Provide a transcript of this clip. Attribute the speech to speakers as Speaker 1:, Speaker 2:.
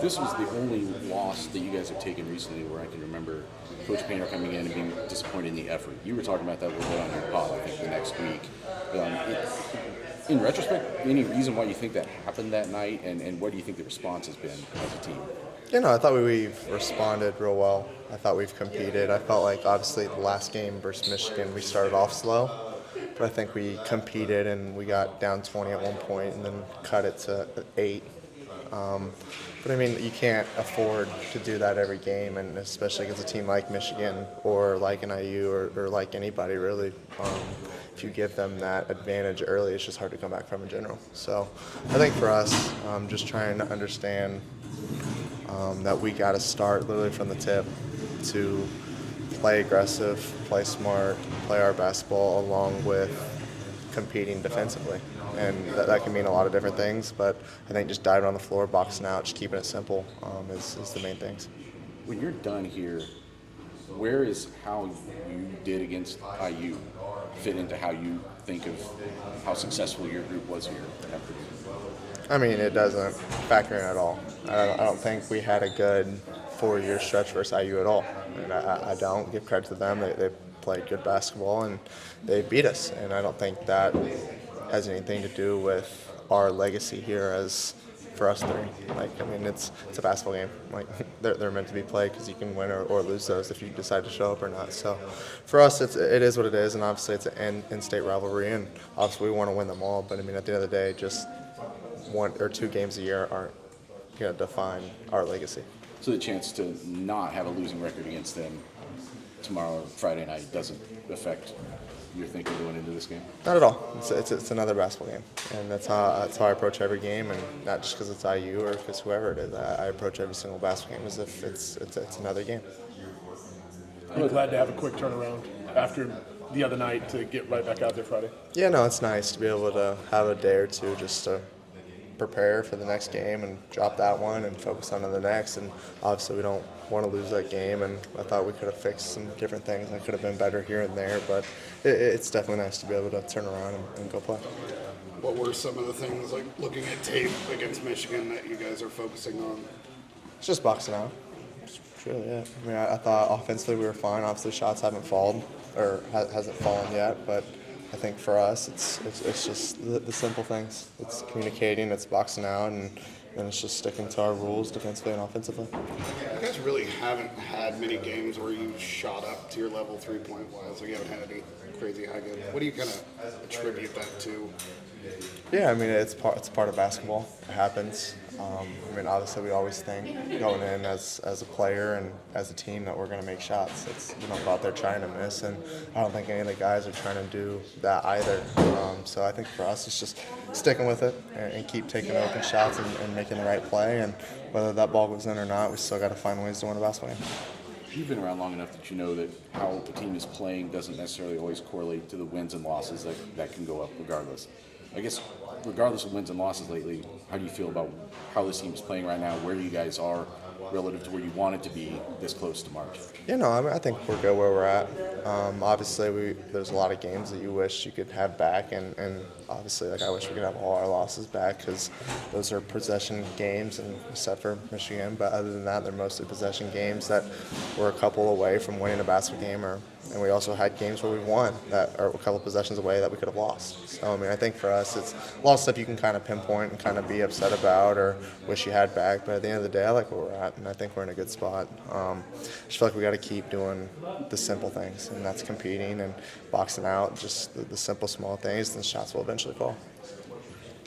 Speaker 1: This was the only loss that you guys have taken recently where I can remember Coach Painter coming in and being disappointed in the effort. You were talking about that a little bit on your pod, I think, the next week. In retrospect, any reason why you think that happened that night, and what do you think the response has been as a team?
Speaker 2: I thought we've responded real well. I thought we've competed. I felt like obviously the last game versus Michigan, we started off slow, but I think we competed and we got down 20 at one point and then cut it to 8. But I mean, you can't afford to do that every game, and especially against a team like Michigan or like an IU or like anybody really. If you give them that advantage early, it's just hard to come back from in general. So I think for us, just trying to understand that we got to start literally from the tip to play aggressive, play smart, play our basketball along with competing defensively. And that can mean a lot of different things, but I think just diving on the floor, boxing out, just keeping it simple is the main things.
Speaker 1: When you're done here, where is how you did against IU fit into how you think of how successful your group was here at Purdue?
Speaker 2: I mean, it doesn't factor in at all. I don't think we had a good 4-year stretch versus IU at all. And I don't give credit to them. They played good basketball and they beat us. And I don't think that has anything to do with our legacy here as for us three. It's a basketball game. They're meant to be played because you can win or lose those if you decide to show up or not. So for us, it is what it is, and obviously it's an in-state rivalry, and obviously we want to win them all. But I mean, at the end of the day, just 1 or 2 games a year aren't going to define our legacy.
Speaker 1: So the chance to not have a losing record against them tomorrow, Friday night, doesn't affect your thinking going into this game?
Speaker 2: Not at all. It's another basketball game, and that's how I approach every game, and not just because it's IU or because whoever it is. I approach every single basketball game as if it's another game.
Speaker 3: I'm glad to have a quick turnaround after the other night to get right back out there Friday.
Speaker 2: Yeah, no, it's nice to be able to have a day or two just to prepare for the next game and drop that one and focus on the next. And obviously we don't want to lose that game, and I thought we could have fixed some different things. I could have been better here and there, but it's definitely nice to be able to turn around and go play.
Speaker 4: What were some of the things, like looking at tape against Michigan, that you guys are focusing on?
Speaker 2: It's just boxing out. That's really it. I mean, I thought offensively we were fine. Obviously shots haven't fallen or hasn't fallen yet, but I think for us it's just the simple things. It's communicating, it's boxing out, and it's just sticking to our rules defensively and offensively.
Speaker 4: You guys really haven't had many games where you shot up to your level 3-point wise. Like you haven't had any crazy high game. What do you kind of attribute that to?
Speaker 2: Yeah, I mean it's part of basketball. It happens. I mean, obviously we always think going in as a player and as a team that we're going to make shots. We don't go out there trying to miss, and I don't think any of the guys are trying to do that either. So I think for us it's just sticking with it and keep taking open shots and making the right play. And whether that ball goes in or not, we still got to find ways to win a basketball game.
Speaker 1: You've been around long enough that you know that how a team is playing doesn't necessarily always correlate to the wins and losses that can go up regardless. I guess regardless of wins and losses lately, how do you feel about how this team is playing right now, where you guys are relative to where you want it to be this close to March?
Speaker 2: I think we're good where we're at. Obviously, there's a lot of games that you wish you could have back, and obviously, I wish we could have all our losses back because those are possession games, and except for Michigan. But other than that, they're mostly possession games that we're a couple away from winning a basketball game, and we also had games where we won that are a couple possessions away that we could have lost. So, I think for us, it's a lot of stuff you can kind of pinpoint and kind of be upset about or wish you had back. But at the end of the day, I like where we're at, and I think we're in a good spot. I just feel like we got to keep doing the simple things, and that's competing and boxing out, just the simple, small things, and the shots will eventually fall.